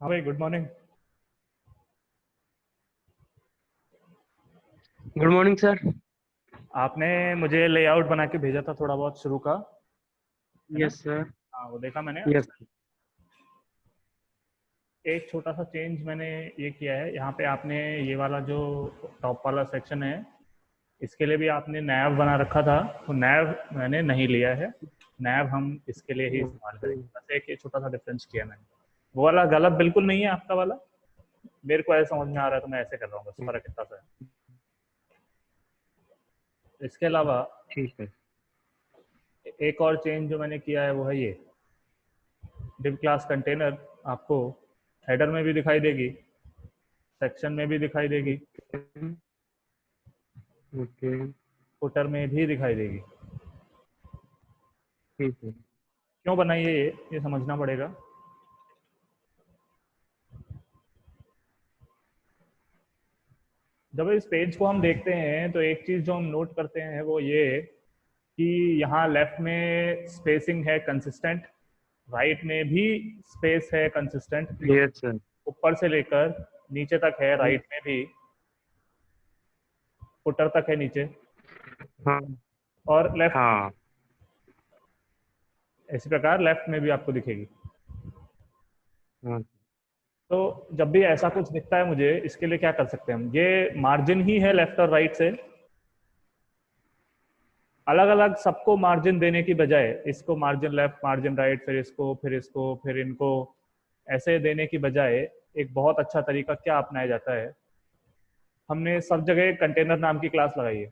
हाँ भाई, good morning. Good morning sir. आपने मुझे लेआउट बना के भेजा था थोड़ा बहुत शुरू का, है ना? Yes sir. हाँ, वो देखा मैंने। यस। एक छोटा सा चेंज मैंने ये किया है यहाँ पे। आपने ये वाला जो टॉप वाला सेक्शन है, इसके लिए भी आपने नैव बना रखा था, तो नैव मैंने नहीं लिया है। नैव हम इसके लिए ही इस्तेमाल करेंगे। बस एक ये छोटा सा डिफरेंस किया मैंने। वो वाला गलत बिल्कुल नहीं है आपका वाला, मेरे को ऐसा समझ में आ रहा है तो मैं ऐसे कर रहा हूँ, बस फर्क इतना सा है। इसके अलावा ठीक है। एक और चेंज जो मैंने किया है वो है ये डिव क्लास कंटेनर। आपको हेडर में भी दिखाई देगी, सेक्शन में भी दिखाई देगी, ओके। फुटर में भी दिखाई देगी। ठीक है। क्यों बनाई है ये समझना पड़ेगा। जब इस पेज को हम देखते हैं तो एक चीज जो हम नोट करते हैं वो ये कि यहाँ लेफ्ट में स्पेसिंग है कंसिस्टेंट, राइट में भी स्पेस है कंसिस्टेंट, यस सर। ऊपर से लेकर नीचे तक है, राइट में भी फुटर तक है नीचे, हाँ। और लेफ्ट हाँ। इसी प्रकार लेफ्ट में भी आपको दिखेगी। हाँ। तो जब भी ऐसा कुछ दिखता है मुझे, इसके लिए क्या कर सकते हैं हम, ये मार्जिन ही है लेफ्ट और राइट से। अलग अलग सबको मार्जिन देने की बजाय, इसको मार्जिन लेफ्ट, मार्जिन राइट, फिर इसको, फिर इसको, फिर इनको, ऐसे देने की बजाय एक बहुत अच्छा तरीका क्या अपनाया जाता है, हमने सब जगह कंटेनर नाम की क्लास लगाई है।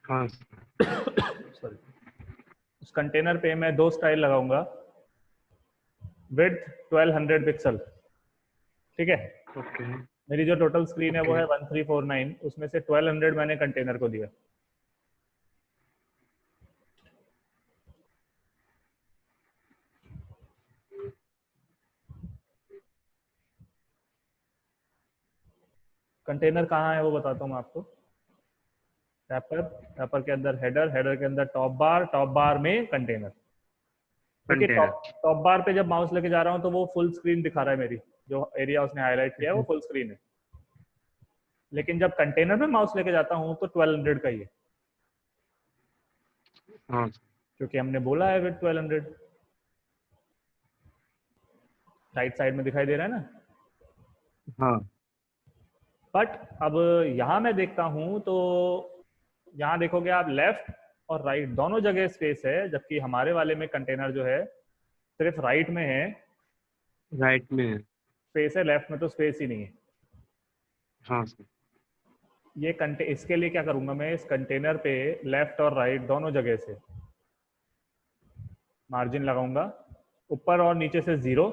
हाँ। सॉरी। उस कंटेनर पे मैं दो स्टाइल लगाऊंगा। विड्थ 1200 पिक्सल, ठीक है। ओके। मेरी जो टोटल स्क्रीन है वो ओके। है 1349, उसमें से 1200 मैंने कंटेनर को दिया। कंटेनर कहाँ है वो बताता हूँ मैं आपको। रैपर, रैपर के अंदर हेडर, हेडर के अंदर टॉप बार, टॉप बार में कंटेनर। देखिए कंटेनर। टॉप टॉप बार पे जब माउस लेके जा रहा हूँ तो वो फुल स्क्रीन दिखा रहा है, मेरी जो एरिया उसने हाईलाइट किया है वो फुल स्क्रीन है। लेकिन जब कंटेनर में माउस लेके जाता हूँ तो 1200 का ही है, हाँ। क्योंकि हमने बोला है विद 1200। राइट साइड में दिखाई दे रहा है ना। हाँ। बट अब यहाँ मैं देखता हूँ तो यहाँ देखोगे आप, लेफ्ट और राइट दोनों जगह स्पेस है, जबकि हमारे वाले में कंटेनर जो है सिर्फ राइट में है राइट में है। स्पेस है, लेफ्ट में तो स्पेस ही नहीं है। हाँ सर। ये कंटे इसके लिए क्या करूंगा मैं, इस कंटेनर पे लेफ्ट और राइट दोनों जगह से मार्जिन लगाऊंगा, ऊपर और नीचे से 0,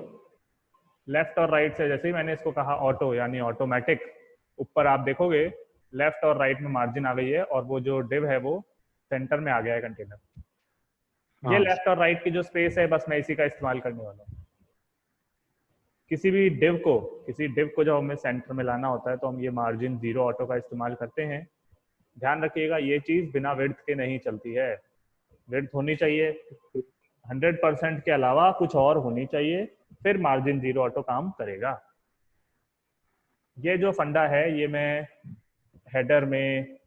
लेफ्ट और राइट से जैसे ही मैंने इसको कहा ऑटो यानी ऑटोमेटिक, ऊपर आप देखोगे लेफ्ट और राइट में मार्जिन आ गई है, और वो जो डिव है वो सेंटर में आ गया है कंटेनर। ये हाँ लेफ्ट और राइट की जो स्पेस है, बस मैं इसी का इस्तेमाल करने वाला हूँ। किसी डिव को जब हमें सेंटर में लाना होता है तो हम ये मार्जिन 0 ऑटो का इस्तेमाल करते हैं। ध्यान रखिएगा ये चीज बिना विड्थ के नहीं चलती है। विड्थ होनी चाहिए 100% के अलावा कुछ और होनी चाहिए, फिर मार्जिन 0 ऑटो काम करेगा। ये जो फंडा है ये मैं हेडर में,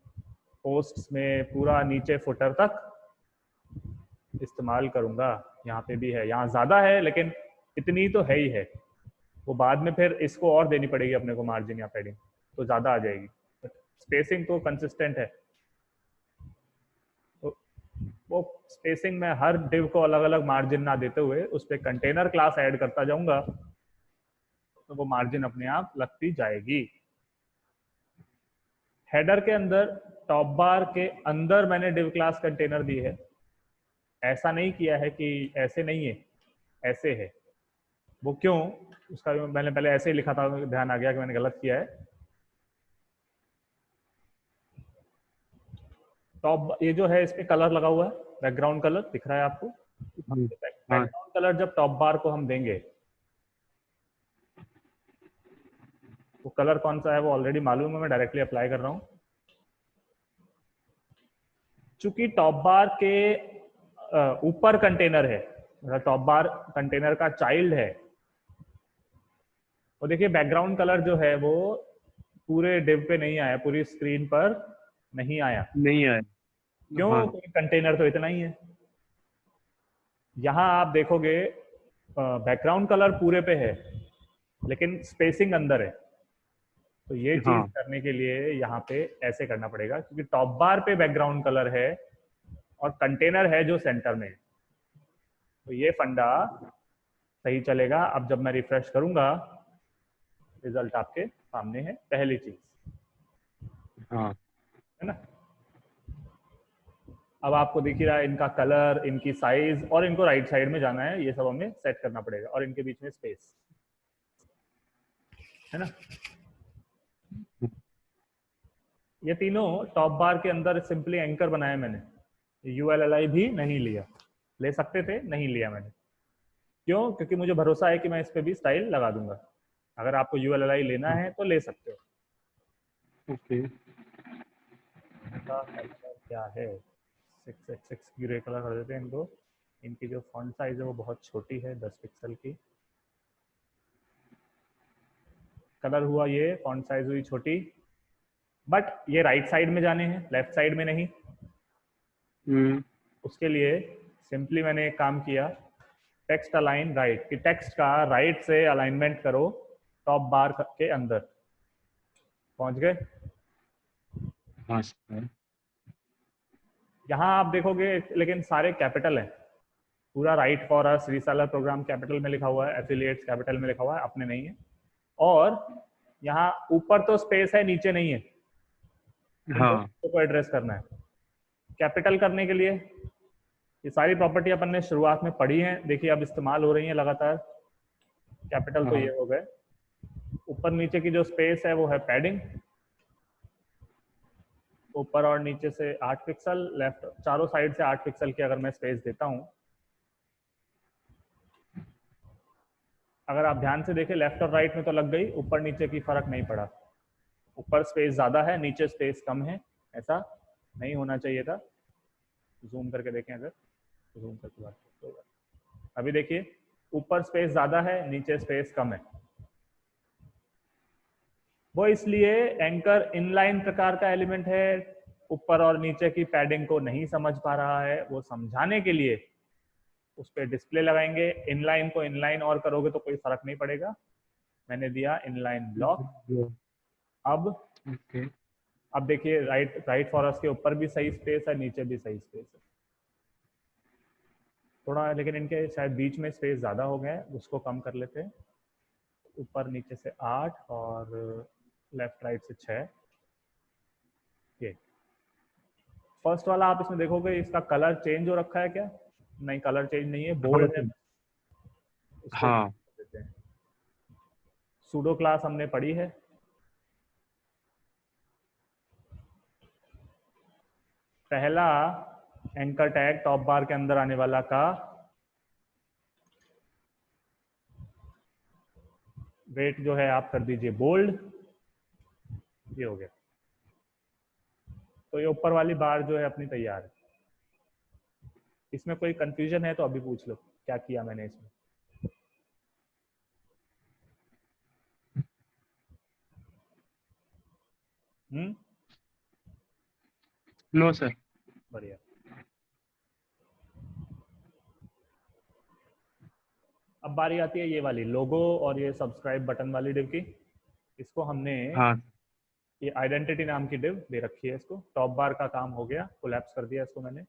पोस्ट्स में, पूरा नीचे फुटर तक इस्तेमाल करूंगा। यहाँ पे भी है, यहाँ ज्यादा है लेकिन इतनी तो है ही है। वो बाद में फिर इसको और देनी पड़ेगी अपने को मार्जिन या पैडिंग, तो ज्यादा आ जाएगी। स्पेसिंग तो कंसिस्टेंट है, तो वो स्पेसिंग में हर डिव को अलग अलग मार्जिन ना देते हुए उस पर कंटेनर क्लास ऐड करता जाऊंगा, तो वो मार्जिन अपने आप लगती जाएगी। हेडर के अंदर, टॉप बार के अंदर मैंने डिव क्लास कंटेनर दी है। ऐसा नहीं किया है कि ऐसे नहीं है, ऐसे है। वो क्यों, उसका मैंने पहले ऐसे ही लिखा था, ध्यान आ गया कि मैंने गलत किया है। टॉप ये जो है इस पे कलर लगा हुआ है, बैकग्राउंड कलर दिख रहा है आपको। हाँ। बैकग्राउंड कलर जब टॉप बार को हम देंगे, वो कलर कौन सा है वो ऑलरेडी मालूम है, मैं डायरेक्टली अप्लाई कर रहा हूँ। चूंकि टॉप बार के ऊपर कंटेनर है, टॉप बार कंटेनर का चाइल्ड है, वो देखिए बैकग्राउंड कलर जो है वो पूरे डिव पे नहीं आया, पूरी स्क्रीन पर नहीं आया। नहीं आया। हाँ क्यों? क्योंकि कंटेनर तो इतना ही है। यहाँ आप देखोगे बैकग्राउंड कलर पूरे पे है लेकिन स्पेसिंग अंदर है। तो ये चीज हाँ। करने के लिए यहाँ पे ऐसे करना पड़ेगा, क्योंकि टॉप बार पे बैकग्राउंड कलर है और कंटेनर है जो सेंटर में है। तो ये फंडा सही चलेगा। अब जब मैं रिफ्रेश करूंगा, रिजल्ट आपके सामने है, पहली चीज हाँ। है ना। अब आपको दिख ही रहा है इनका कलर, इनकी साइज, और इनको राइट साइड में जाना है, ये सब हमें सेट करना पड़ेगा, और इनके बीच में स्पेस है ना। ये तीनों टॉप बार के अंदर सिंपली एंकर बनाया मैंने। ULLI भी नहीं लिया, ले सकते थे, नहीं लिया मैंने। क्यों? क्योंकि मुझे भरोसा है कि मैं इस पे भी स्टाइल लगा दूंगा। अगर आपको ULLI लेना है तो ले सकते हो। ओके। इनका कलर क्या है? 6x6 ग्रे कलर कर देते हैं इनको। इनकी जो फॉन्ट साइज है वो बहुत छोटी है, 10 पिक्सल की। कलर हुआ ये, फॉन्ट साइज हुई छोटी, बट ये राइट साइड में जाने हैं, लेफ्ट साइड में नहीं। हम्म। उसके लिए सिंपली मैंने एक काम किया, टेक्स्ट अलाइन राइट, कि टेक्स्ट का राइट से अलाइनमेंट करो टॉप बार के अंदर। पहुंच गए? हाँ सर। यहाँ आप देखोगे लेकिन सारे कैपिटल हैं। पूरा right for us reseller program capital में लिखा हुआ है, एफिलिएट्स कैपिटल में लिखा हुआ है, अपने नहीं है। और यहाँ ऊपर तो स्पेस है, नीचे नहीं है। इन हाँ। दोनों को एड्रेस करना है। कैपिटल करने के लिए ये सारी प्रॉपर्टी अपन ने शुरुआत में पढ़ी है, देखिए अब इस्तेमाल हो रही है लगातार। कैपिटल तो हाँ। ये हो गए। ऊपर नीचे की जो स्पेस है वो है पैडिंग। ऊपर और नीचे से 8 पिक्सल, लेफ्ट चारों साइड से 8 पिक्सल की अगर मैं स्पेस देता हूं, अगर आप ध्यान से देखें लेफ्ट और राइट में तो लग गई, ऊपर नीचे की फर्क नहीं पड़ा। ऊपर स्पेस ज्यादा है, नीचे स्पेस कम है, ऐसा नहीं होना चाहिए था। जूम करके देखें, अगर जूम करके बात करते होगा, अभी देखिए ऊपर स्पेस ज्यादा है, नीचे स्पेस कम है। वो इसलिए एंकर इनलाइन प्रकार का एलिमेंट है, ऊपर और नीचे की पैडिंग को नहीं समझ पा रहा है। वो समझाने के लिए उस पर डिस्प्ले लगाएंगे। इनलाइन को इनलाइन और करोगे तो कोई फर्क नहीं पड़ेगा। मैंने दिया इनलाइन ब्लॉक। अब ओके। अब देखिए राइट फॉरस के ऊपर भी सही स्पेस है, नीचे भी सही स्पेस है। थोड़ा लेकिन इनके शायद बीच में स्पेस ज़्यादा हो गए, उसको कम कर लेते हैं। ऊपर नीचे से 8 और लेफ्ट राइट से 6। ये फर्स्ट वाला आप इसमें देखोगे, इसका कलर चेंज हो रखा है क्या? नहीं, कलर चेंज नहीं है, हाँ बोल्ड है। सर। इसको हाँ। कर देते हैं। सूडो क्लास हमने पढ़ी है। पहला एंकर टैग टॉप बार के अंदर आने वाला का वेट जो है आप कर दीजिए बोल्ड। ये हो गया। तो ये ऊपर वाली बार जो है अपनी तैयार है। इसमें कोई कंफ्यूजन है तो अभी पूछ लो, क्या किया मैंने इसमें। No sir. बढ़िया। अब बारी आती है ये वाली लोगो और ये सब्सक्राइब बटन वाली डिव की। इसको हमने हाँ। ये आइडेंटिटी नाम की डिव दे रखी है। इसको टॉप बार का काम हो गया, कोलैप्स कर दिया इसको मैंने।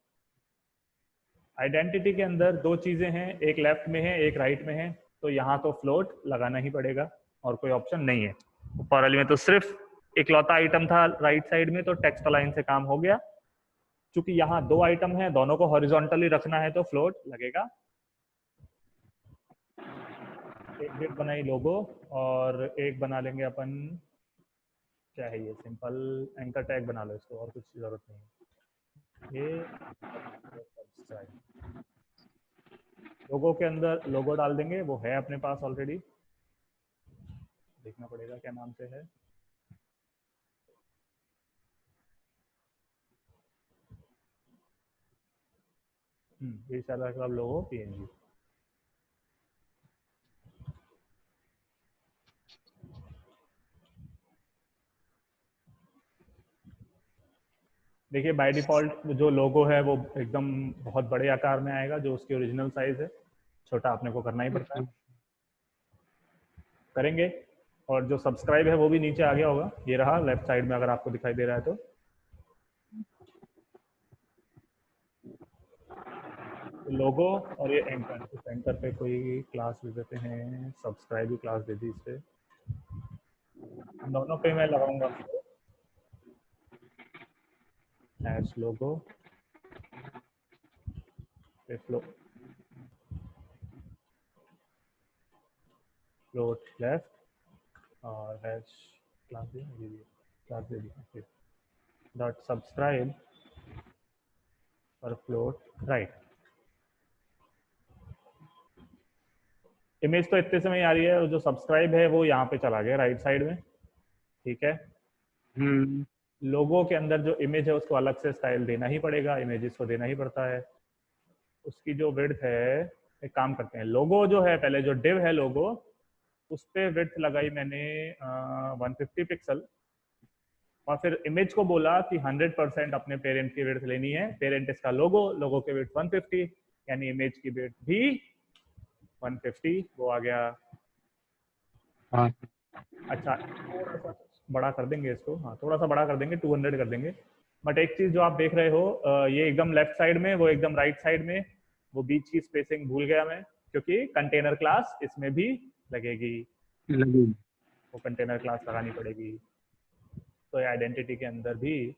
आइडेंटिटी के अंदर दो चीजें हैं, एक लेफ्ट में है, एक राइट में है। तो यहाँ तो फ्लोट लगाना ही पड़ेगा और कोई ऑप्शन नहीं है। ऊपर वाली में तो सिर्फ इकलौता आइटम था राइट साइड में, तो टेक्स्ट लाइन से काम हो गया। चूंकि यहाँ दो आइटम है, दोनों को हॉरिजॉन्टली रखना है तो फ्लोट लगेगा। एक डिव बनाई लोगो, और एक बना लेंगे अपन, क्या है ये, सिंपल एंकर टैग बना लो इसको, और कुछ जरूरत नहीं है। ये सब्सक्राइब लोगो के अंदर लोगो डाल देंगे, वो है अपने पास ऑलरेडी। देखना पड़ेगा क्या नाम से है। रीसेलर क्लब लोगो PNG। देखिए बाय डिफॉल्ट जो लोगो है वो एकदम बहुत बड़े आकार में आएगा, जो उसकी ओरिजिनल साइज है। छोटा अपने को करना ही पड़ता है, अच्छा। करेंगे। और जो सब्सक्राइब है वो भी नीचे आ गया होगा, ये रहा लेफ्ट साइड में अगर आपको दिखाई दे रहा है तो। लोगो और ये एंकर, इस एंकर पे कोई क्लास दे देते हैं, सब्सक्राइब की क्लास दे दी इस पे। दोनों पे मैं लगाऊंगा हैश लोगो पे फ्लोट लेफ्ट और हैश क्लास दे दी, क्लास दे दी डॉट सब्सक्राइब और फ्लोट राइट। इमेज तो इतने से में ही आ रही है, और जो सब्सक्राइब है वो यहाँ पे चला गया राइट साइड में, ठीक है। हम्म। लोगो के अंदर जो इमेज है उसको अलग से स्टाइल देना ही पड़ेगा, इमेजेस को देना ही पड़ता है। उसकी जो विड्थ है, एक काम करते हैं, लोगो जो है पहले जो डिव है लोगो, उस पर विड्थ लगाई मैंने 150 पिक्सल, और फिर इमेज को बोला कि 100% अपने पेरेंट की विड्थ लेनी है। पेरेंट इसका लोगो, लोगो के विड्थ 150, यानी इमेज की विड्थ भी 150, वो आ गया। हाँ। अच्छा थोड़ा सा बड़ा कर देंगे इसको, हाँ थोड़ा सा बड़ा कर देंगे, 200 कर देंगे। बट एक चीज जो आप देख रहे हो, ये एकदम लेफ्ट साइड में, वो एकदम राइट साइड में, वो बीच की स्पेसिंग भूल गया मैं, क्योंकि कंटेनर क्लास इसमें भी लगेगी, लगेगी। वो कंटेनर क्लास लगानी पड़ेगी। तो आइडेंटिटी के अंदर भी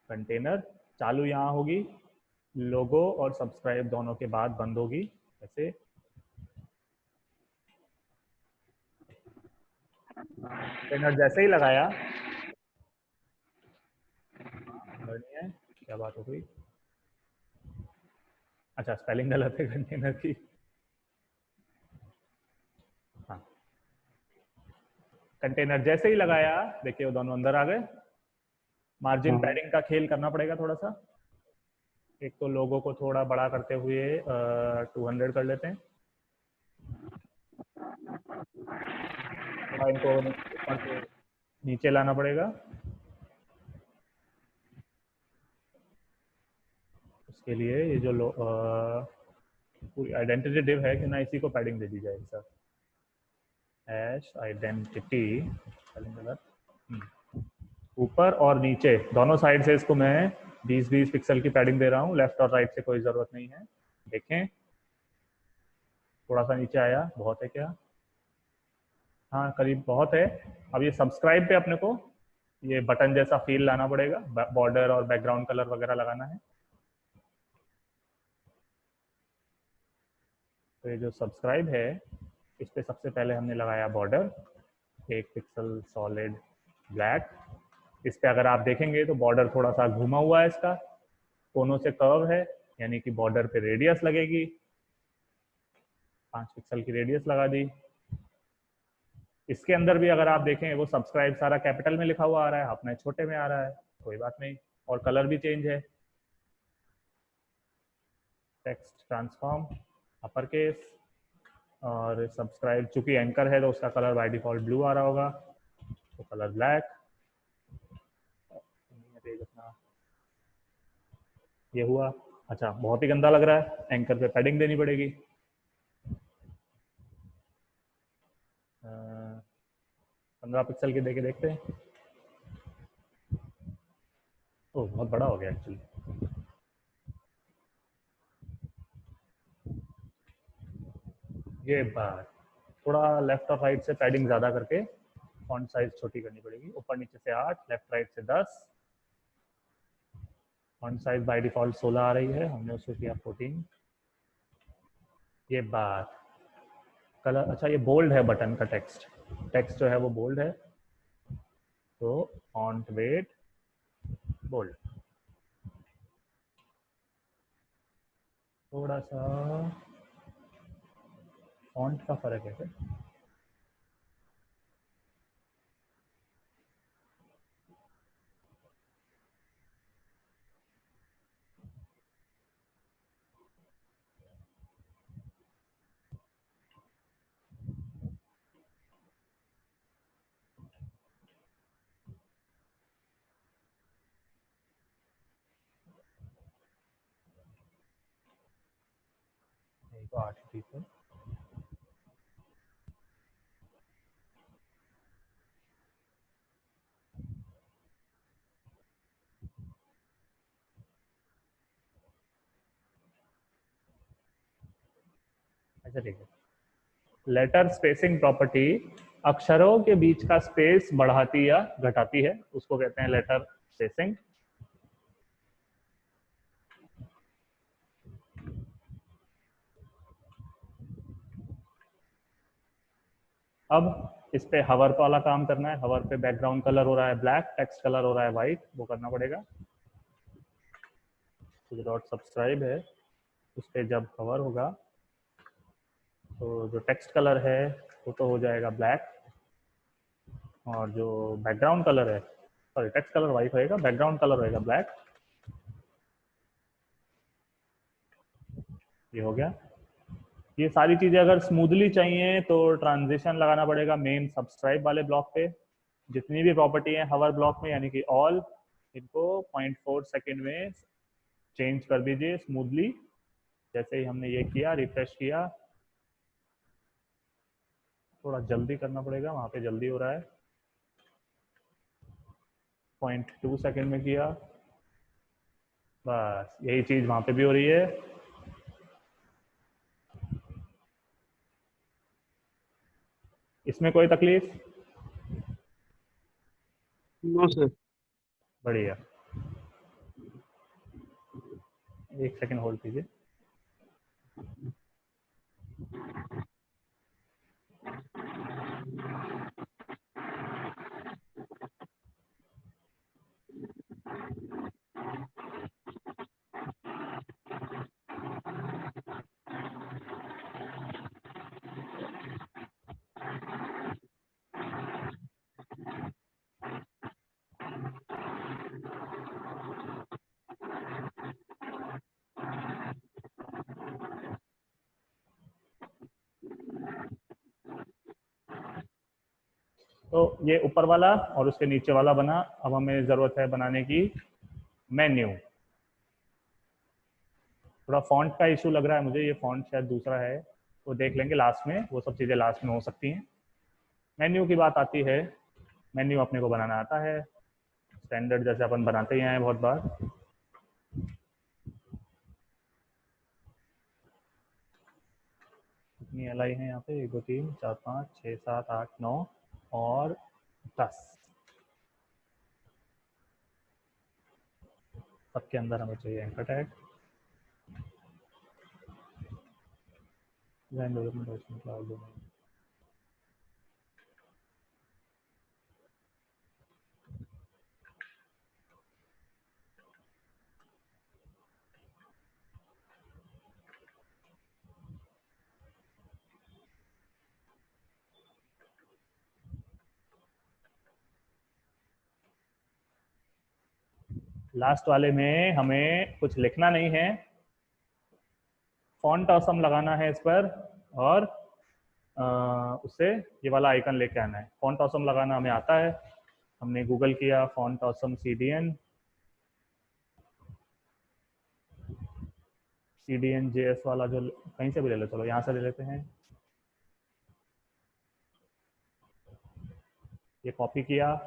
कंटेनर चालू यहाँ होगी, लोगो और सब्सक्राइब दोनों के बाद बंद होगी ऐसे। कंटेनर जैसे ही लगाया, बढ़िया है, क्या बात हो गई, अच्छा स्पेलिंग गलत है कंटेनर की, हाँ। कंटेनर जैसे ही लगाया, देखिए वो दोनों अंदर आ गए। मार्जिन हाँ। पैडिंग का खेल करना पड़ेगा थोड़ा सा। एक तो लोगों को थोड़ा बड़ा करते हुए 200 कर लेते हैं, थोड़ा इनको ऊपर से नीचे लाना पड़ेगा। उसके लिए ये जो पूरी आइडेंटिटी डिव है कि ना, इसी को पैडिंग दे दी जाएगी सर, हैश आइडेंटिटी पैडिंग गलत, ऊपर और नीचे दोनों साइड से इसको मैं 20-20 पिक्सल की पैडिंग दे रहा हूँ, लेफ्ट और राइट से कोई ज़रूरत नहीं है। देखें थोड़ा सा नीचे आया, बहुत है क्या, हाँ करीब बहुत है। अब ये सब्सक्राइब पे अपने को ये बटन जैसा फील लाना पड़ेगा, बॉर्डर और बैकग्राउंड कलर वगैरह लगाना है। तो ये जो सब्सक्राइब है, इस पे सबसे पहले हमने लगाया बॉर्डर, 1 पिक्सल सॉलिड ब्लैक। इस पे अगर आप देखेंगे तो बॉर्डर थोड़ा सा घुमा हुआ है, इसका कोनों से कर्व है, यानी कि बॉर्डर पे रेडियस लगेगी, 5 पिक्सल की रेडियस लगा दी। इसके अंदर भी अगर आप देखें, वो सब्सक्राइब सारा कैपिटल में लिखा हुआ आ रहा है, अपने छोटे में आ रहा है, कोई बात नहीं। और कलर भी चेंज है, टेक्स्ट ट्रांसफॉर्म अपर केस, और सब्सक्राइब चूंकि एंकर है तो उसका कलर बाय डिफॉल्ट ब्लू आ रहा होगा, तो कलर ब्लैक। अपना ये हुआ, अच्छा बहुत ही गंदा लग रहा है, एंकर पे पैडिंग देनी पड़ेगी। 15 पिक्सल की देके देखते हैं, ओह बहुत बड़ा हो गया एक्चुअली। ये बात थोड़ा लेफ्ट और राइट से पैडिंग ज़्यादा करके फॉन्ट साइज छोटी करनी पड़ेगी, ऊपर नीचे से 8, लेफ्ट राइट से 10। फॉन्ट साइज बाय डिफॉल्ट 16 आ रही है, हमने उसको किया 14। ये बात कलर, अच्छा ये बोल्ड है बटन का टेक्स्ट, टेक्स्ट जो है वो बोल्ड है, तो फॉन्ट वेट बोल्ड, थोड़ा सा फॉन्ट का फर्क है क्या? तो 8 ठीक है। अच्छा ठीक है। लेटर स्पेसिंग प्रॉपर्टी अक्षरों के बीच का स्पेस बढ़ाती या घटाती है, उसको कहते हैं लेटर स्पेसिंग। अब इस पे हवर वाला काम करना है। हवर पे बैकग्राउंड कलर हो रहा है ब्लैक, टेक्स्ट कलर हो रहा है वाइट, वो करना पड़ेगा। तो जो डॉट सब्सक्राइब है उस पर जब हवर होगा तो जो टेक्स्ट कलर है वो तो हो जाएगा ब्लैक, और जो बैकग्राउंड कलर है, सॉरी टेक्स्ट कलर वाइट होएगा, बैकग्राउंड कलर होएगा ब्लैक। ये हो गया। ये सारी चीजें अगर स्मूथली चाहिए तो ट्रांजिशन लगाना पड़ेगा मेन सब्सक्राइब वाले ब्लॉक पे। जितनी भी प्रॉपर्टी है हवर ब्लॉक में यानी कि ऑल, इनको 0.4 सेकेंड में चेंज कर दीजिए स्मूथली। जैसे ही हमने ये किया, रिफ्रेश किया, थोड़ा जल्दी करना पड़ेगा, वहां पे जल्दी हो रहा है। 0.2 सेकेंड में किया, बस यही चीज वहां पे भी हो रही है। इसमें कोई तकलीफ? No sir. बढ़िया। एक सेकेंड होल्ड कीजिए। तो ये ऊपर वाला और उसके नीचे वाला बना। अब हमें जरूरत है बनाने की मेन्यू। थोड़ा फॉन्ट का इशू लग रहा है मुझे, ये फॉन्ट शायद दूसरा है, वो देख लेंगे लास्ट में, वो सब चीज़ें लास्ट में हो सकती हैं। मेन्यू की बात आती है, मेन्यू अपने को बनाना आता है स्टैंडर्ड जैसे अपन बनाते ही आए बहुत बार। कितनी एल आई है यहाँ पे? 1 2 3 4 5 6 7 8 9 और 10। सबके अंदर हमें चाहिए एंकर टैग। लास्ट वाले में हमें कुछ लिखना नहीं है, फॉन्ट ऑसम लगाना है इस पर, और उससे ये वाला आइकन लेके आना है। फॉन्ट ऑसम लगाना हमें आता है, हमने गूगल किया फॉन्ट ऑसम CDN JS वाला, जो कहीं से भी ले लो, चलो यहाँ से ले लेते हैं। ये कॉपी किया,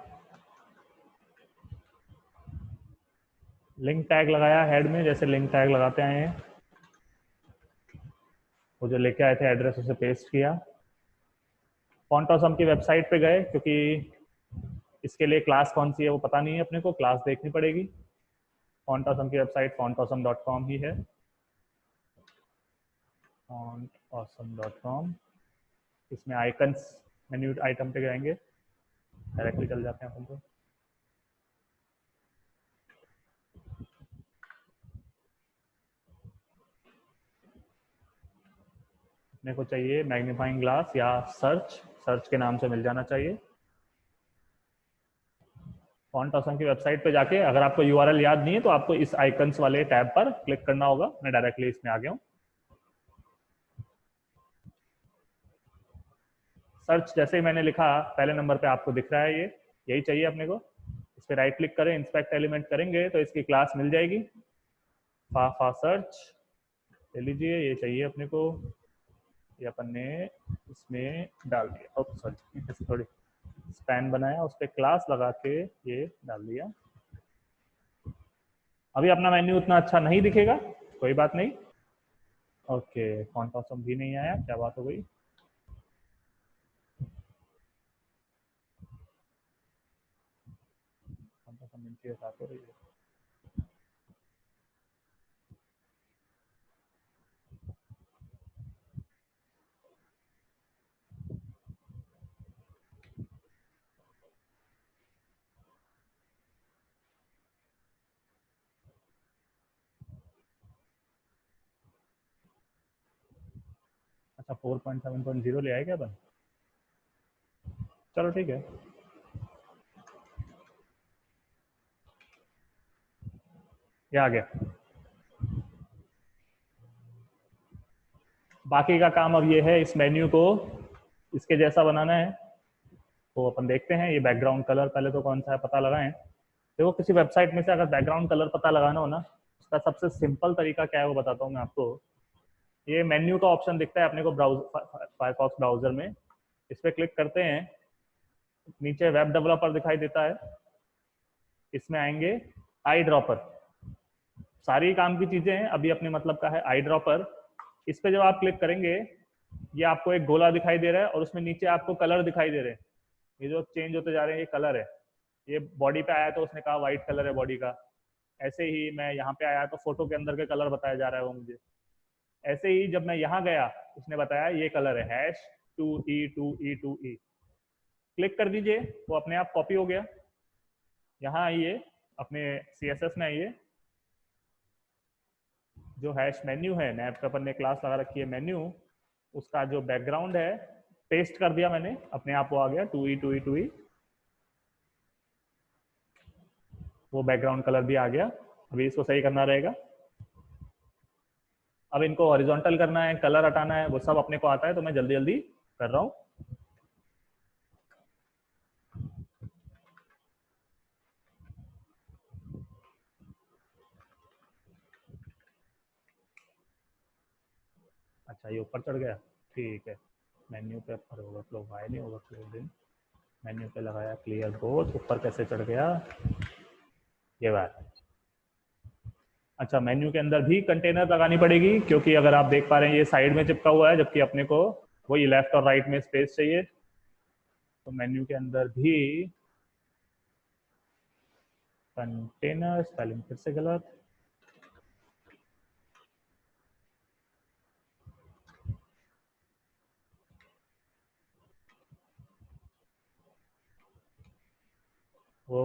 लिंक टैग लगाया हेड में, जैसे लिंक टैग लगाते हैं, वो जो लेके आए थे एड्रेस उसे पेस्ट किया। फॉन्ट ऑसम की वेबसाइट पे गए, क्योंकि इसके लिए क्लास कौन सी है वो पता नहीं है अपने को, क्लास देखनी पड़ेगी। फॉन्ट ऑसम की वेबसाइट fontawesome.com ही है, fontawesome.com। इसमें आइकन्स मेन्यू आइटम पे जाएंगे, डायरेक्टली चल जाते हैं अपन को। अपने को चाहिए मैग्नीफाइंग ग्लास या सर्च, सर्च के नाम से मिल जाना चाहिए। फॉन्ट ऑसम की वेबसाइट पे जाके अगर आपको URL याद नहीं है तो आपको इस आइकन्स वाले टैब पर क्लिक करना होगा। मैं डायरेक्टली इसमें आ गया हूँ। सर्च जैसे ही मैंने लिखा, पहले नंबर पे आपको दिख रहा है, ये यही चाहिए अपने को। इस पर राइट क्लिक करें, इंस्पेक्ट एलिमेंट करेंगे तो इसकी क्लास मिल जाएगी, फा सर्च ले लीजिए, ये चाहिए अपने को। ये अपन ने इसमें डाल दिया, सॉरी ऐसे थोड़ी स्पैन बनाया, उस पर क्लास लगा के ये डाल दिया। अभी अपना मेन्यू उतना अच्छा नहीं दिखेगा, कोई बात नहीं। ओके, फॉन्ट ऑसम भी नहीं आया, क्या बात हो गई। फॉन्ट ऑसम नीचे बात हो रही है। अच्छा 4.7.0 ले आए क्या अपन? चलो ठीक है, ये आ गया। बाकी का काम अब ये है इस मेन्यू को इसके जैसा बनाना है। तो अपन देखते हैं ये बैकग्राउंड कलर पहले तो कौन सा है पता लगाएं। देखो किसी वेबसाइट में से अगर बैकग्राउंड कलर पता लगाना हो ना, उसका सबसे सिंपल तरीका क्या है वो बताता हूँ मैं आपको। ये मेन्यू का ऑप्शन दिखता है अपने को फायरफॉक्स ब्राउजर में, इस पर क्लिक करते हैं, नीचे वेब डेवलपर दिखाई देता है, इसमें आएंगे आई ड्रॉपर, सारी काम की चीजें हैं, अभी अपने मतलब का है आई ड्रॉपर। इस पे जब आप क्लिक करेंगे ये आपको एक गोला दिखाई दे रहा है और उसमें नीचे आपको कलर दिखाई दे रहे हैं, ये जो चेंज होते जा रहे हैं ये कलर है। ये बॉडी पे आया तो उसने कहा व्हाइट कलर है बॉडी का, ऐसे ही मैं यहाँ पे आया तो फोटो के अंदर के कलर बताया जा रहा है वो मुझे, ऐसे ही जब मैं यहाँ गया उसने बताया ये कलर है #2E2E2E। क्लिक कर दीजिए, वो अपने आप कॉपी हो गया। यहाँ आइए अपने CSS में आइए, जो हैश मेन्यू है नैब पे अपन ने क्लास लगा रखी है मेन्यू, उसका जो बैकग्राउंड है पेस्ट कर दिया मैंने, अपने आप वो आ गया 2E2E2E, वो बैकग्राउंड कलर भी आ गया। अभी इसको सही करना रहेगा, अब इनको हॉरिजॉन्टल करना है, कलर हटाना है, वो सब अपने को आता है, तो मैं जल्दी जल्दी कर रहा हूँ। अच्छा ये ऊपर चढ़ गया, ठीक है। मेन्यू पे पर ओवरफ्लो वाई नहीं, ओवरफ्लो दिन मेन्यू पे लगाया क्लियर बोथ, ऊपर कैसे चढ़ गया ये बात। अच्छा मेन्यू के अंदर भी कंटेनर लगानी पड़ेगी, क्योंकि अगर आप देख पा रहे हैं ये साइड में चिपका हुआ है, जबकि अपने को वही लेफ्ट और राइट में स्पेस चाहिए, तो मेन्यू के अंदर भी कंटेनर, स्पेलिंग फिर से गलत, वो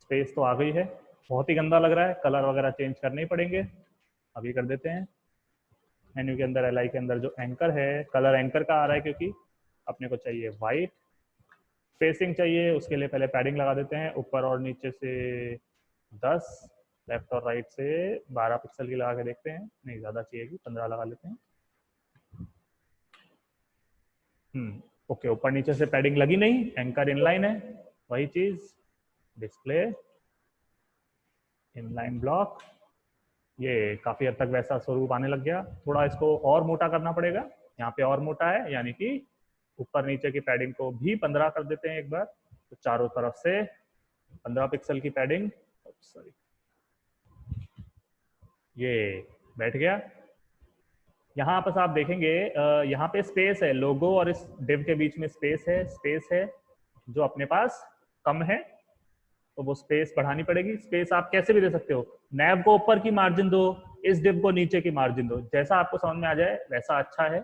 स्पेस तो आ गई है, बहुत ही गंदा लग रहा है, कलर वगैरह चेंज करने ही पड़ेंगे, अभी कर देते हैं। मेन्यू के अंदर LI के अंदर जो एंकर है, कलर एंकर का आ रहा है क्योंकि अपने को चाहिए वाइट, स्पेसिंग चाहिए, उसके लिए पहले पैडिंग लगा देते हैं, ऊपर और नीचे से 10, लेफ्ट और राइट से 12 पिक्सल की लगा के देखते हैं, नहीं ज़्यादा चाहिए, 15 लगा लेते हैं। ओके, ऊपर नीचे से पैडिंग लगी नहीं, एंकर इनलाइन है, वही चीज़, डिस्प्ले इनलाइन ब्लॉक, ये काफ़ी हद तक वैसा स्वरूप आने लग गया, थोड़ा इसको और मोटा करना पड़ेगा, यहाँ पे और मोटा है, यानी कि ऊपर नीचे की पैडिंग को भी 15 कर देते हैं एक बार, तो चारों तरफ से 15 पिक्सल की पैडिंग, सॉरी ये बैठ गया। यहाँ पर आप देखेंगे यहाँ पे स्पेस है, लोगो और इस डिव के बीच में स्पेस है जो अपने पास कम है, तो वो स्पेस बढ़ानी पड़ेगी। स्पेस आप कैसे भी दे सकते हो, नैब को ऊपर की मार्जिन दो, इस डिव को नीचे की मार्जिन दो, जैसा आपको समझ में आ जाए वैसा अच्छा है।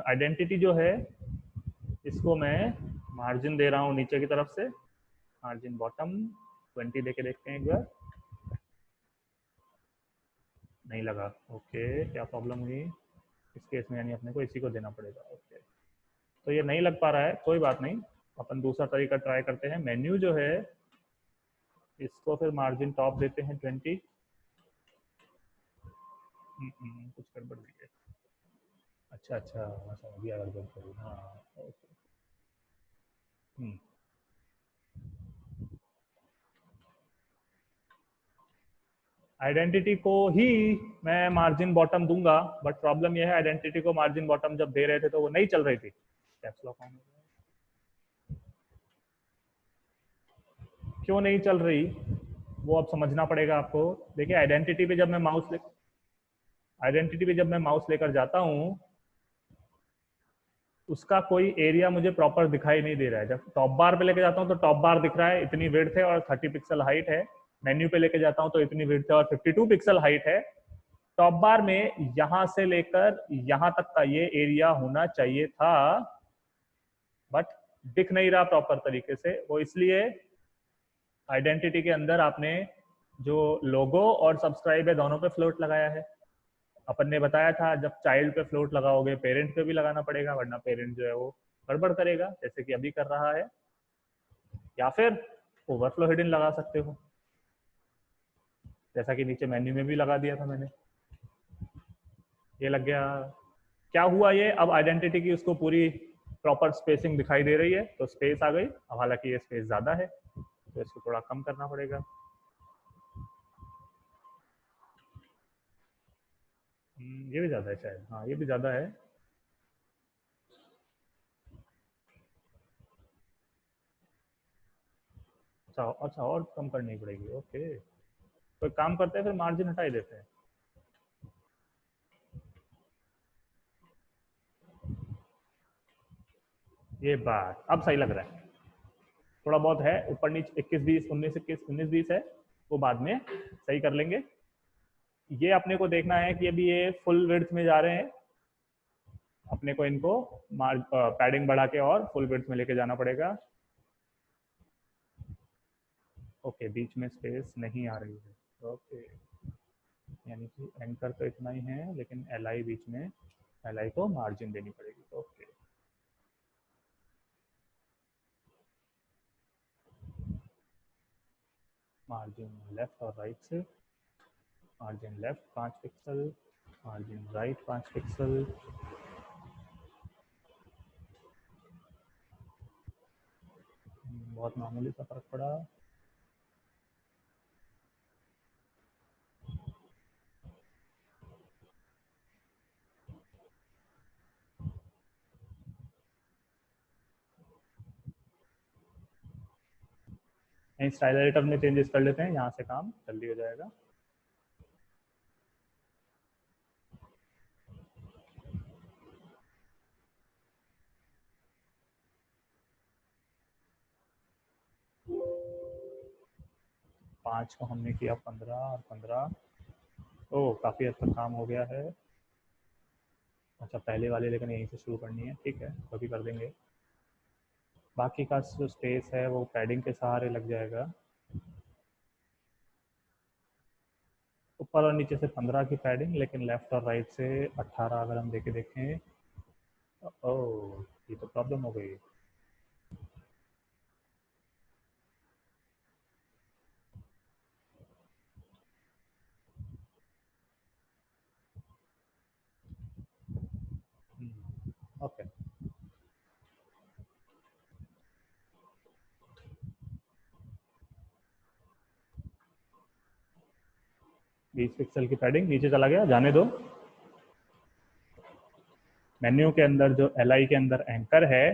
आइडेंटिटी जो है इसको मैं मार्जिन दे रहा हूँ नीचे की तरफ से, मार्जिन बॉटम 20 देके देखते हैं एक बार, नहीं लगा, ओके क्या प्रॉब्लम हुई इस केस में, यानी अपने को इसी को देना पड़ेगा। ओके तो ये नहीं लग पा रहा है, कोई बात नहीं, अपन दूसरा तरीका ट्राई करते हैं। मेन्यू जो है इसको फिर मार्जिन टॉप देते हैं 20, कुछ गड़बड़ नहीं है, अच्छा अच्छा मैं समझ गया गड़बड़ करूँ, हाँ ओके। आइडेंटिटी को ही मैं मार्जिन बॉटम दूंगा, बट प्रॉब्लम यह है आइडेंटिटी को मार्जिन बॉटम जब दे रहे थे तो वो नहीं चल रही थी। कैप्स लॉक ऑन, क्यों नहीं चल रही वो अब समझना पड़ेगा आपको। देखिए आइडेंटिटी पे जब मैं माउस लेकर जाता हूं उसका कोई एरिया मुझे प्रॉपर दिखाई नहीं दे रहा है। जब टॉप बार पे लेके जाता हूँ तो टॉप बार दिख रहा है, इतनी विड्थ है और 30 पिक्सल हाइट है। मेन्यू पे लेके जाता हूँ तो इतनी विड्थ है और 52 पिक्सल हाइट है। टॉप बार में यहां से लेकर यहां तक का ये एरिया होना चाहिए था, बट दिख नहीं रहा प्रॉपर तरीके से। वो इसलिए आइडेंटिटी के अंदर आपने जो लोगो और सब्सक्राइब है दोनों पे फ्लोट लगाया है। अपन ने बताया था जब चाइल्ड पे फ्लोट लगाओगे पेरेंट पे भी लगाना पड़ेगा, वरना पेरेंट जो है वो गड़बड़ करेगा, जैसे कि अभी कर रहा है। या फिर ओवरफ्लो हिडन लगा सकते हो, जैसा कि नीचे मेन्यू में भी लगा दिया था मैंने। ये लग गया। क्या हुआ ये, अब आइडेंटिटी की उसको पूरी प्रॉपर स्पेसिंग दिखाई दे रही है, तो स्पेस आ गई। अब हालांकि ये स्पेस ज़्यादा है तो इसको थोड़ा कम करना पड़ेगा। ये भी ज़्यादा है शायद, हाँ ये भी ज़्यादा है। अच्छा अच्छा, और कम करनी पड़ेगी, ओके। तो एक काम करते हैं फिर मार्जिन हटा ही देते हैं। ये बात अब सही लग रहा है। थोड़ा बहुत है ऊपर नीचे, 21 20 19 21 19 20 है, वो बाद में सही कर लेंगे। ये अपने को देखना है कि अभी ये फुल विड्थ में जा रहे हैं, अपने को इनको पैडिंग बढ़ा के और फुल विड्थ में लेके जाना पड़ेगा। ओके, बीच में स्पेस नहीं आ रही है, ओके। यानी कि एंकर तो इतना ही है, लेकिन एल आई बीच में, एल आई को मार्जिन देनी पड़ेगी, ओके। मार्जिन लेफ्ट और राइट से, margin left 5 pixel, margin right 5 pixel. बहुत मामूली सा फर्क पड़ा। स्टाइल एडिटर में चेंजेस कर लेते हैं, यहाँ से काम जल्दी हो जाएगा। पाँच को हमने किया 15 और 15, ओ काफ़ी हद तक काम हो गया है। अच्छा पहले वाले लेकिन यहीं से शुरू करनी है, ठीक है तो भी कर देंगे। बाकी का जो स्पेस है वो पैडिंग के सहारे लग जाएगा। ऊपर और नीचे से 15 की पैडिंग, लेकिन लेफ्ट और राइट से 18 अगर हम देखे देखें। ओह, ये तो प्रॉब्लम हो गई। ओके, 20 पिक्सल की पैडिंग नीचे चला गया, जाने दो। मेन्यू के अंदर जो एल आई के अंदर एंकर है,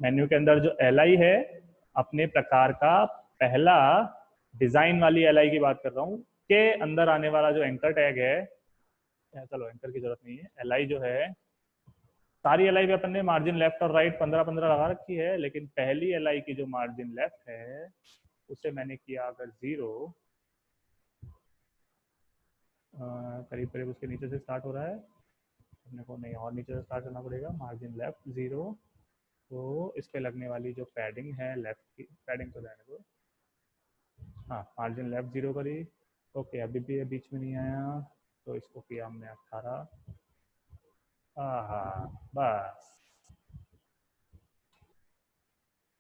मेन्यू के अंदर जो एल आई है, अपने प्रकार का पहला डिजाइन वाली एल आई की बात कर रहा हूँ, के अंदर आने वाला जो एंकर टैग है, चलो एंकर की जरूरत नहीं है, एल आई जो है, सारी एल आई पे अपन ने मार्जिन लेफ्ट और राइट 15 15 लगा रखी है, लेकिन पहली एल आई की जो मार्जिन लेफ्ट है उसे मैंने किया अगर 0, करीब करीब उसके नीचे से स्टार्ट हो रहा है, अपने को नहीं और नीचे से स्टार्ट करना पड़ेगा। मार्जिन लेफ्ट 0, तो इस पे लगने वाली जो पैडिंग है लेफ्ट की, पैडिंग तो रहने दो, हाँ मार्जिन लेफ्ट 0 करी, ओके। अभी भी ये बीच में नहीं आया, तो इसको किया हमने 18, हाँ बस।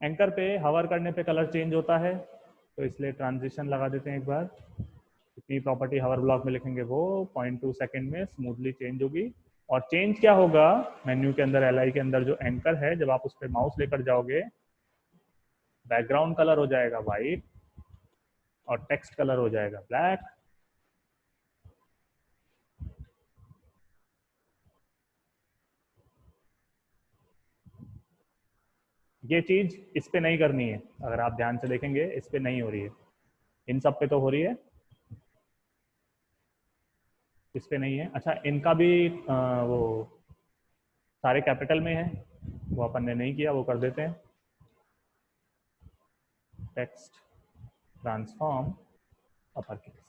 एंकर पे हवर करने पे कलर चेंज होता है, तो इसलिए ट्रांजिशन लगा देते हैं एक बार। जितनी प्रॉपर्टी हवर ब्लॉक में लिखेंगे वो 0.2 सेकेंड में स्मूथली चेंज होगी। और चेंज क्या होगा, मेन्यू के अंदर एल आई के अंदर जो एंकर है, जब आप उस पर माउस लेकर जाओगे बैकग्राउंड कलर हो जाएगा वाइट और टेक्स्ट कलर हो जाएगा ब्लैक। ये चीज इस पे नहीं करनी है, अगर आप ध्यान से देखेंगे इस पे नहीं हो रही है, इन सब पे तो हो रही है, इस पे नहीं है। अच्छा इनका भी वो सारे कैपिटल में है, वो अपन ने नहीं किया, वो कर देते हैं। Text transform upper case.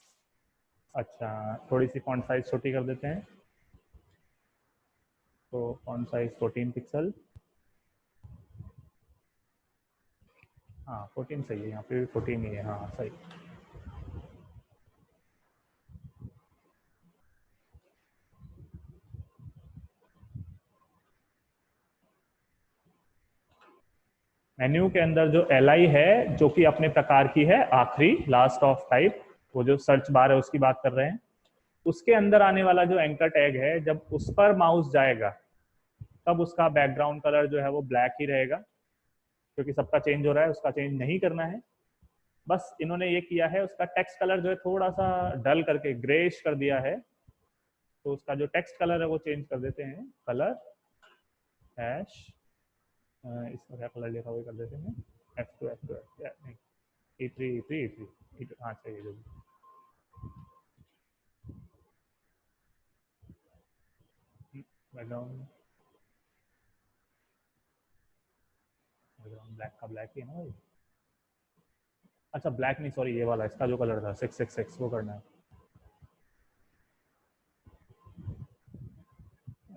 अच्छा थोड़ी सी फॉन्ट साइज छोटी कर देते हैं, तो फॉन्ट साइज 14 पिक्सल। हाँ 14 सही है, यहाँ पे भी 14 ही है, हाँ सही। मेन्यू के अंदर जो LI है, जो कि अपने प्रकार की है आखिरी, लास्ट ऑफ टाइप, वो जो सर्च बार है उसकी बात कर रहे हैं, उसके अंदर आने वाला जो एंकर टैग है, जब उस पर माउस जाएगा तब उसका बैकग्राउंड कलर जो है वो ब्लैक ही रहेगा, क्योंकि सबका चेंज हो रहा है, उसका चेंज नहीं करना है। बस इन्होंने ये किया है, उसका टेक्स्ट कलर जो है थोड़ा सा डल करके ग्रेश कर दिया है, तो उसका जो टेक्स्ट कलर है वो चेंज कर देते हैं, कलर हैश, इसका क्या कलर लिखा हुआ कर देते हैं, F2 नहीं, E3 हाँ चाहिए जो भी। बैकग्राउंड बैकग्राउंड ब्लैक का ब्लैक ही है ना भाई। अच्छा ब्लैक नहीं, सॉरी ये वाला, इसका जो कलर था 666 वो करना है।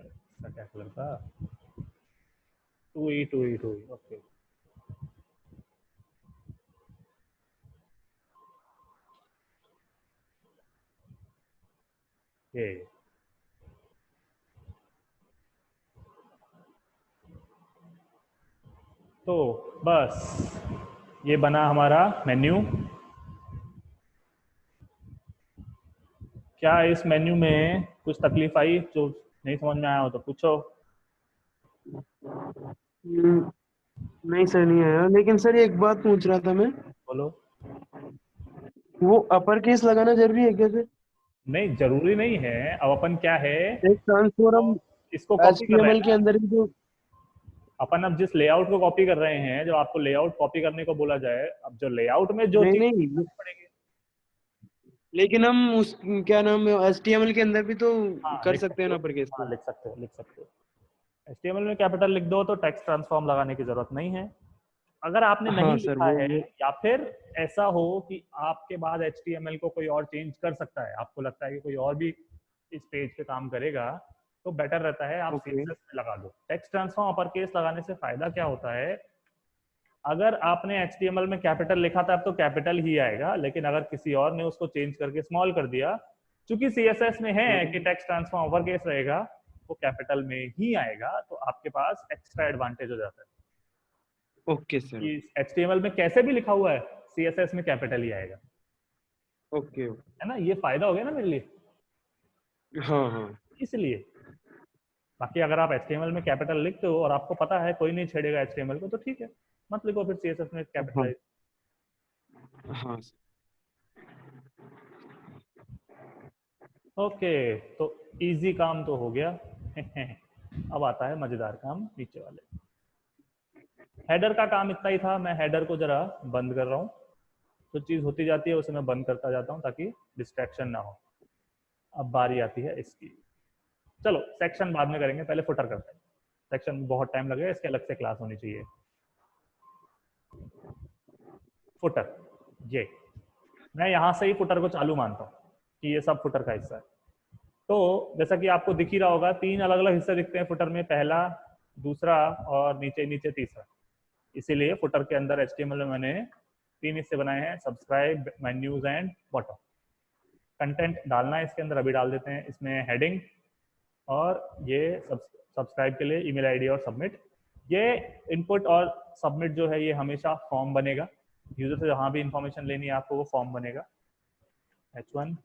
इसका क्या कलर था, 2E ओके। ये तो बस ये बना हमारा मेन्यू। क्या इस मेन्यू में कुछ तकलीफ आई, जो नहीं समझ में आया हो तो पूछो। हम्म, नहीं सर, नहीं आया। लेकिन सर एक बात पूछ रहा था मैं, बोलो। वो अपर केस लगाना जरूरी है क्या सर? नहीं जरूरी नहीं है, अब अपन क्या है, एक ट्रांसफॉर्म तो इसको कॉपी कर रहे हैं HTML के ना अंदर भी तो। अपन, अब जिस लेआउट को कॉपी कर रहे हैं, जो आपको लेआउट कॉपी करने को बोला जाए, अब जो लेआउट में जो नहीं चीज नहीं, पड़ेगी। लेकिन हम उस क्या नाम है HTML के अंदर भी तो हाँ कर लिख सकते हैं सकते ना हो, अपर केस हाँ को। लिख सकते हो, लिख सकते हो। HTML में कैपिटल लिख दो तो टेक्स्ट ट्रांसफॉर्म लगाने की जरूरत नहीं है। अगर आपने नहीं हाँ सर, लिखा है, वो या फिर ऐसा हो कि आपके बाद HTML को कोई और चेंज कर सकता है, आपको लगता है कि कोई और भी इस पेज पे काम करेगा, तो बेटर रहता है आप ओके। CSS में लगा दो। टेक्स्ट ट्रांसफॉर्म अपर केस लगाने से फायदा क्या होता है, अगर आपने HTML में कैपिटल लिखा था अब तो कैपिटल ही आएगा, लेकिन अगर किसी और ने उसको चेंज करके स्मॉल कर दिया, चूंकि CSS में है कि टेक्स्ट ट्रांसफॉर्म अपर केस रहेगा, वो कैपिटल में ही आएगा, तो आपके पास एक्स्ट्रा एडवांटेज हो जाता है ओके सर। कि HTML में कैसे भी लिखा हुआ है, CSS में कैपिटल ही आएगा। ओके। है ना, ये फायदा हो गया ना मेरे लिए, हाँ हाँ। इसलिए। बाकी अगर आप HTML में कैपिटल लिखते हो और आपको पता है कोई नहीं छेड़ेगा HTML को, तो ठीक है, मत लिखो फिर CSS में हाँ कैपिटलाइज। हाँ सर। ओके, तो इजी काम तो हो गया। अब आता है मजेदार काम, नीचे वाले। हेडर का काम इतना ही था, मैं हेडर को जरा बंद कर रहा हूँ, जो चीज होती जाती है उसे मैं बंद करता जाता हूँ ताकि डिस्ट्रैक्शन ना हो। अब बारी आती है इसकी। चलो सेक्शन बाद में करेंगे, पहले फुटर करते हैं। सेक्शन में बहुत टाइम लगेगा, इसके अलग से क्लास होनी चाहिए। फुटर, ये मैं यहाँ से ही फुटर को चालू मानता हूँ कि ये सब फुटर का हिस्सा है। तो जैसा कि आपको दिख ही रहा होगा, 3 अलग अलग हिस्से दिखते हैं फुटर में, पहला, दूसरा और नीचे नीचे तीसरा। इसीलिए फुटर के अंदर HTML में मैंने 3 हिस्से बनाए हैं, subscribe, menus and bottom. Content डालना है इसके अंदर, अभी डाल देते हैं। इसमें हेडिंग, और ये सब्सक्राइब के लिए ईमेल आईडी और सबमिट। ये इनपुट और सबमिट जो है ये हमेशा फॉर्म बनेगा, यूजर से जहाँ भी इंफॉर्मेशन लेनी है आपको वो फॉर्म बनेगा। H1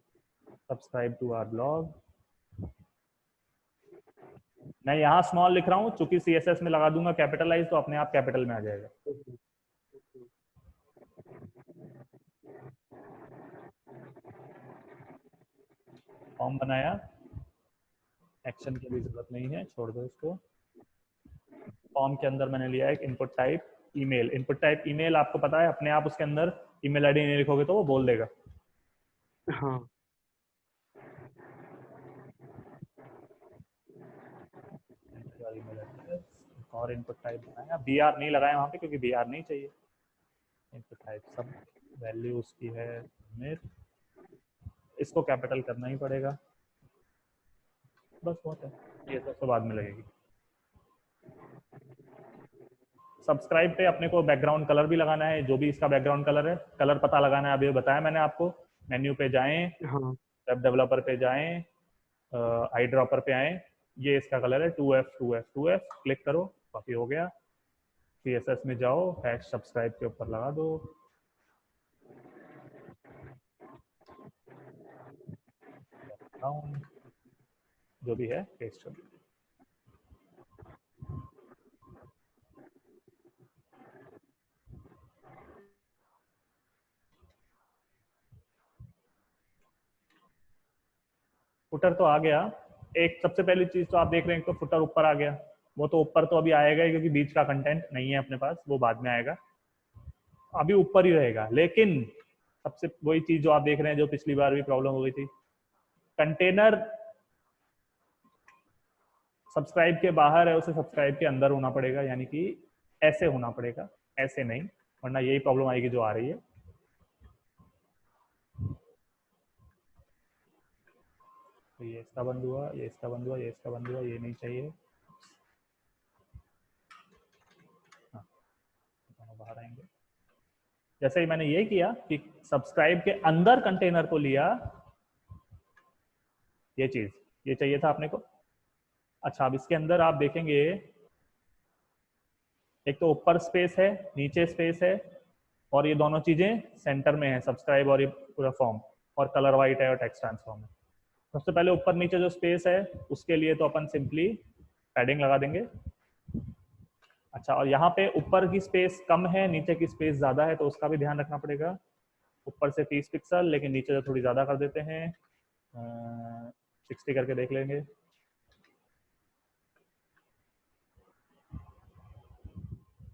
subscribe to our blog, मैं यहाँ स्मॉल लिख रहा हूँ, चूंकि CSS में लगा दूंगा कैपिटलाइज तो अपने आप कैपिटल में आ जाएगा। फॉर्म बनाया, एक्शन की भी जरूरत नहीं है, छोड़ दो इसको। फॉर्म के अंदर मैंने लिया एक input type email, input type email आपको पता है, अपने आप उसके अंदर ईमेल आईडी नहीं लिखोगे तो वो बोल देगा। हाँ और इनपुट टाइप बनाया, बी आर नहीं लगाया वहाँ पे क्योंकि बी आर नहीं चाहिए। इनपुट टाइप सब वैल्यू उसकी है मिर, इसको कैपिटल करना ही पड़ेगा, बस बहुत है, ये सब बाद में लगेगी। सब्सक्राइब पे अपने को बैकग्राउंड कलर भी लगाना है, जो भी इसका बैकग्राउंड कलर है, कलर पता लगाना है, अभी बताया मैंने आपको। मेन्यू पे जाएं, हाँ वेब डेवलपर पे जाएं, आई ड्रॉपर पे आए, ये इसका कलर है 2F क्लिक करो, कॉपी हो गया। CSS में जाओ, हैश सब्सक्राइब के ऊपर लगा दो, जो भी है पेस्ट कर दो। फुटर तो आ गया, एक सबसे पहली चीज तो आप देख रहे हैं तो फुटर ऊपर आ गया, वो तो ऊपर तो अभी आएगा ही क्योंकि बीच का कंटेंट नहीं है अपने पास, वो बाद में आएगा, अभी ऊपर ही रहेगा। लेकिन सबसे वही चीज जो आप देख रहे हैं जो पिछली बार भी प्रॉब्लम हो गई थी, कंटेनर सब्सक्राइब के बाहर है, उसे सब्सक्राइब के अंदर होना पड़ेगा, यानी कि ऐसे होना पड़ेगा, ऐसे नहीं, वरना यही प्रॉब्लम आएगी जो आ रही है। तो ये इसका बंद हुआ, ये इसका बंद हुआ, ये इसका बंद हुआ, ये नहीं चाहिए, हाँ दोनों बाहर आएंगे। जैसे ही मैंने ये किया कि सब्सक्राइब के अंदर कंटेनर को लिया, ये चीज ये चाहिए था अपने को। अच्छा, अब इसके अंदर आप देखेंगे एक तो ऊपर स्पेस है, नीचे स्पेस है, और ये दोनों चीजें सेंटर में है, सब्सक्राइब और ये पूरा फॉर्म, और कलर वाइट है और टेक्स्ट ट्रांसफॉर्म है। सबसे पहले ऊपर नीचे जो स्पेस है उसके लिए तो अपन सिंपली पैडिंग लगा देंगे। अच्छा, और यहाँ पे ऊपर की स्पेस कम है, नीचे की स्पेस ज्यादा है, तो उसका भी ध्यान रखना पड़ेगा। ऊपर से 30 पिक्सल, लेकिन नीचे से थोड़ी ज्यादा कर देते हैं, 60 करके देख लेंगे।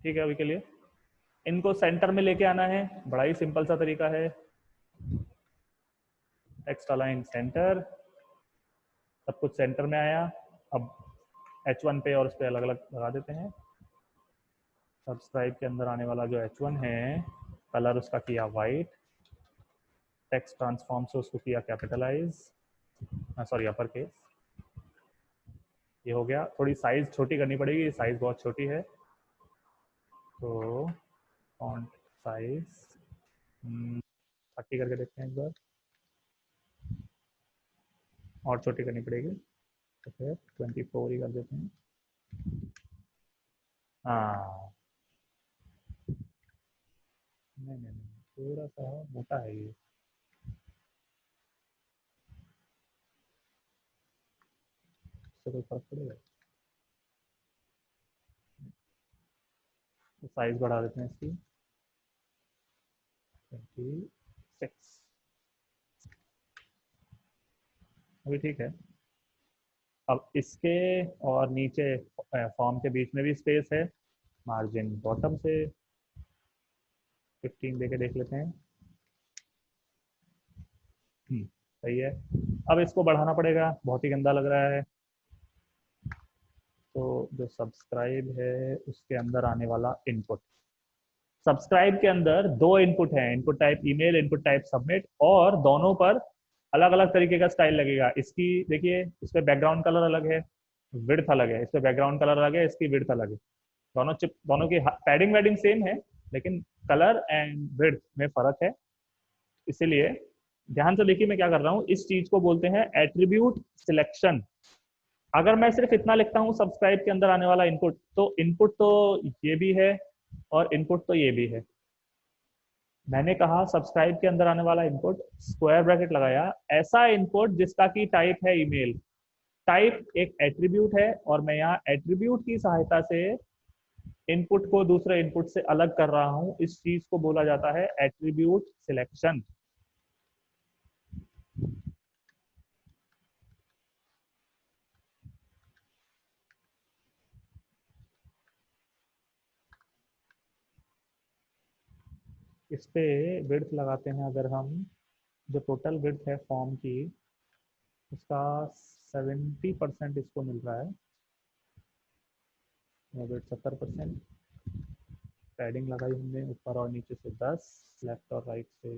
ठीक है, अभी के लिए इनको सेंटर में लेके आना है, बड़ा ही सिंपल सा तरीका है, टेक्स्ट अलाइन सेंटर, सब कुछ सेंटर में आया। अब H1 पे और उस पर अलग अलग लगा देते हैं। सब्सक्राइब के अंदर आने वाला जो H1 है, कलर उसका किया वाइट, टेक्स्ट ट्रांसफॉर्म से उसको किया कैपिटलाइज, सॉरी अपर केस, ये हो गया। थोड़ी साइज छोटी करनी पड़ेगी, साइज बहुत छोटी है, तो फॉन्ट साइज 30 करके देखते हैं एक बार, और छोटी करनी पड़ेगी, तो फिर 24 ही कर देते हैं। हाँ नहीं नहीं नहीं, थोड़ा सा मोटा है ये, इससे कोई फर्क पड़ेगा, तो साइज बढ़ा देते हैं इसकी 26, अभी ठीक है। अब इसके और नीचे फॉर्म के बीच में भी स्पेस है, मार्जिन बॉटम से 15 देके देख लेते हैं। सही है। अब इसको बढ़ाना पड़ेगा, बहुत ही गंदा लग रहा है, तो जो सब्सक्राइब है उसके अंदर आने वाला इनपुट, सब्सक्राइब के अंदर दो इनपुट हैं, input type email, input type submit, और दोनों पर अलग अलग तरीके का स्टाइल लगेगा। इसकी देखिए, इस पे बैकग्राउंड कलर अलग है, विड्थ अलग है, इस पे बैकग्राउंड कलर अलग है, इसकी विड्थ अलग है, दोनों चिप, दोनों की पैडिंग वैडिंग सेम है, लेकिन कलर एंड विड्थ में फर्क है। इसीलिए ध्यान से देखिए मैं क्या कर रहा हूँ, इस चीज को बोलते हैं एट्रीब्यूट सिलेक्शन। अगर मैं सिर्फ इतना लिखता हूँ सब्सक्राइब के अंदर आने वाला इनपुट, तो इनपुट तो ये भी है और इनपुट तो ये भी है। मैंने कहा सब्सक्राइब के अंदर आने वाला इनपुट, स्क्वायर ब्रैकेट लगाया, ऐसा इनपुट जिसका की टाइप है ईमेल। टाइप एक एट्रीब्यूट है, और मैं यहाँ एट्रीब्यूट की सहायता से इनपुट को दूसरे इनपुट से अलग कर रहा हूँ, इस चीज को बोला जाता है एट्रीब्यूट सिलेक्शन। इस पे विड्थ लगाते हैं अगर हम, जो टोटल विड्थ है फॉर्म की उसका 70% इसको मिल रहा है, विड्थ 70%। पैडिंग लगाई हमने ऊपर और नीचे से 10, लेफ्ट और राइट से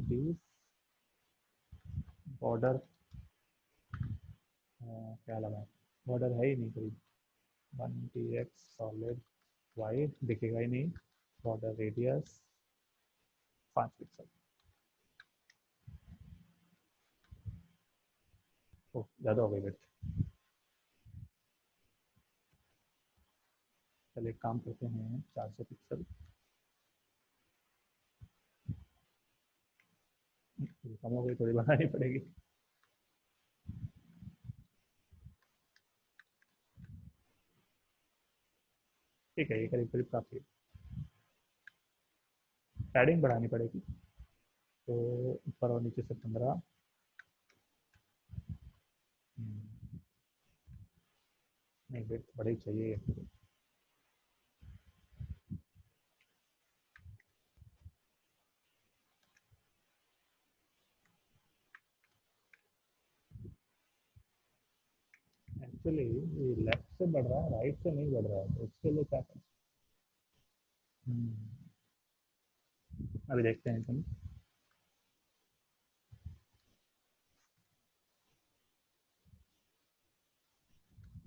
20। बॉर्डर क्या लगा, बॉर्डर है ही नहीं कोई। 1 px सॉलिड वाइड दिखेगा ही नहीं। Border radius 5 pixel. ओह ज़्यादा हो गई विड्थ। चलिए एक काम करते हैं 400 पिक्सल। कम हो गई, थोड़ी बनानी पड़ेगी। ठीक है, ये करीब करीब काफ़ी है। पैडिंग बढ़ानी पड़ेगी, तो ऊपर और नीचे से 15। नहीं वेट बड़ी चाहिए। एक्चुअली ये लेफ्ट से बढ़ रहा है, राइट से नहीं बढ़ रहा है, तो उसके लिए क्या करें। अभी देखते हैं तुम।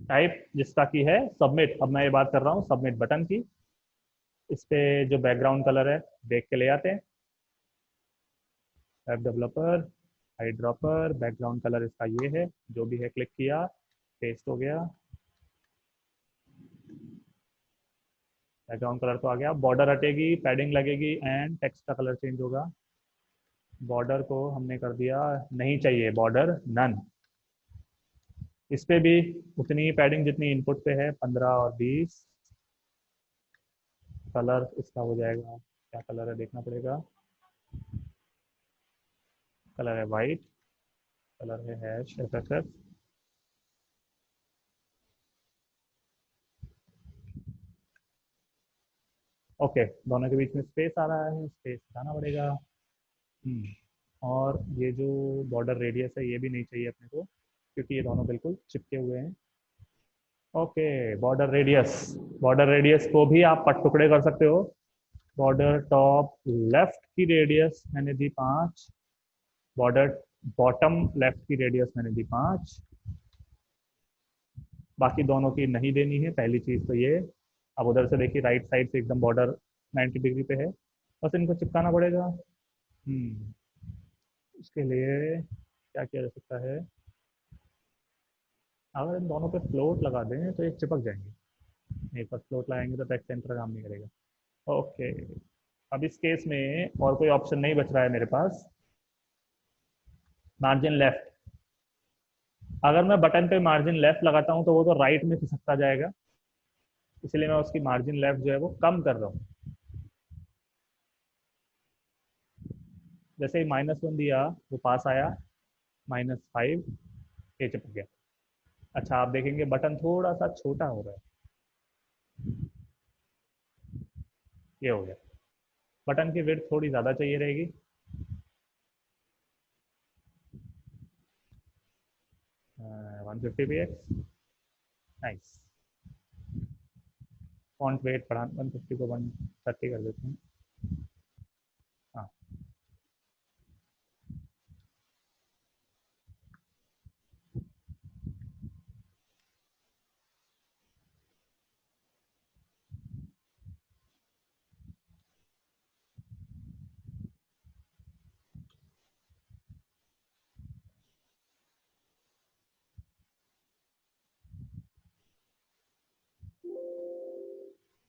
टाइप जिसका की है सबमिट। अब मैं ये बात कर रहा हूँ सबमिट बटन की। इस पे जो बैकग्राउंड कलर है देख के ले आते हैं। Web developer, eye dropper, background colour इसका ये है, जो भी है क्लिक किया, पेस्ट हो गया। बैकग्राउंड कलर तो आ गया। बॉर्डर हटेगी, पैडिंग लगेगी एंड टेक्स्ट का कलर चेंज होगा। बॉर्डर को हमने कर दिया नहीं चाहिए, बॉर्डर नन। इस पे भी उतनी ही पैडिंग जितनी इनपुट पे है, 15 और 20। कलर इसका हो जाएगा, क्या कलर है देखना पड़ेगा। कलर है वाइट, कलर है हैश एफ। ओके, दोनों के बीच में स्पेस आ रहा है, स्पेस हटाना पड़ेगा। और ये जो बॉर्डर रेडियस है ये भी नहीं चाहिए अपने को, क्योंकि ये दोनों बिल्कुल चिपके हुए हैं। Okay, border radius, border radius को भी आप पट टुकड़े कर सकते हो। बॉर्डर टॉप लेफ्ट की रेडियस मैंने दी 5। बॉर्डर बॉटम लेफ्ट की रेडियस मैंने दी 5। बाकी दोनों की नहीं देनी है, पहली चीज़ तो ये। अब उधर से देखिए राइट साइड से एकदम बॉर्डर 90 डिग्री पे है, बस इनको चिपकाना पड़ेगा। इसके लिए क्या किया जा सकता है, अगर इन दोनों पे फ्लोट लगा दें तो ये चिपक जाएंगे। एक बार फ्लोट लगाएंगे तो टेक्स्ट सेंटर काम नहीं करेगा। ओके, अब इस केस में और कोई ऑप्शन नहीं बच रहा है मेरे पास। मार्जिन लेफ्ट, अगर मैं बटन पे मार्जिन लेफ्ट लगाता हूँ तो वो तो राइट में खिसकता जाएगा, इसलिए मैं उसकी मार्जिन लेफ्ट जो है वो कम कर रहा हूँ। जैसे ही -1 दिया वो पास आया, -5 ये चिपक गया। अच्छा आप देखेंगे बटन थोड़ा सा छोटा हो रहा है, ये हो गया। बटन की विड्थ थोड़ी ज़्यादा चाहिए रहेगी। 150 px, नाइस। फॉन्ट वेट बढ़ा 150 को 130 कर देते हैं। हाँ,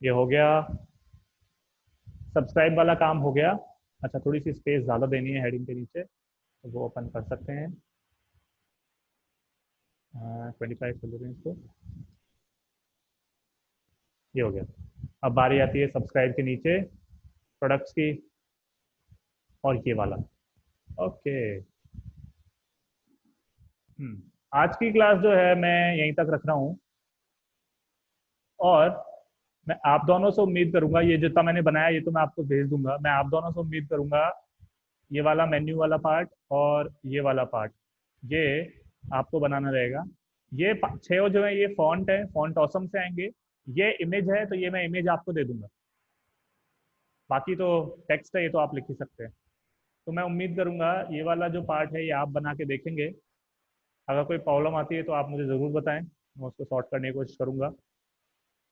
ये हो गया। सब्सक्राइब वाला काम हो गया। अच्छा थोड़ी सी स्पेस ज़्यादा देनी है हेडिंग के नीचे, तो वो अपन कर सकते हैं। 25 कर देते हैं इसको। ये हो गया। अब बारी आती है सब्सक्राइब के नीचे प्रोडक्ट्स की, और ये वाला। ओके। आज की क्लास जो है मैं यहीं तक रख रहा हूँ। और मैं आप दोनों से उम्मीद करूंगा, ये जितना मैंने बनाया ये तो मैं आपको भेज दूंगा, मैं आप दोनों से उम्मीद करूंगा ये वाला मेन्यू वाला पार्ट और ये वाला पार्ट ये आपको बनाना रहेगा। ये छह जो है ये फॉन्ट है, फॉन्ट ऑसम से आएंगे। ये इमेज है तो ये मैं इमेज आपको दे दूंगा, बाकी तो टेक्स्ट है ये तो आप लिख ही सकते हैं। तो मैं उम्मीद करूंगा ये वाला जो पार्ट है ये आप बना के देखेंगे। अगर कोई प्रॉब्लम आती है तो आप मुझे ज़रूर बताएं, मैं उसको सॉर्ट करने की कोशिश करूंगा।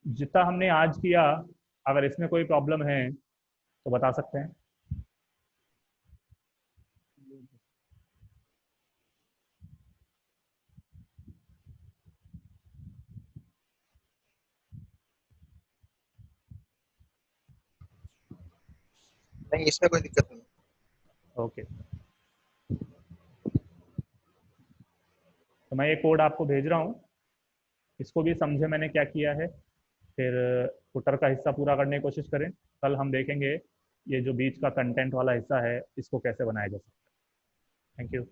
जितना हमने आज किया, अगर इसमें कोई प्रॉब्लम है तो बता सकते हैं। नहीं, इसमें कोई दिक्कत नहीं। ओके, तो मैं ये कोड आपको भेज रहा हूँ, इसको भी समझे मैंने क्या किया है। फिर फुटर का हिस्सा पूरा करने की कोशिश करें। कल हम देखेंगे ये जो बीच का कंटेंट वाला हिस्सा है इसको कैसे बनाया जा सकता है। Thank you.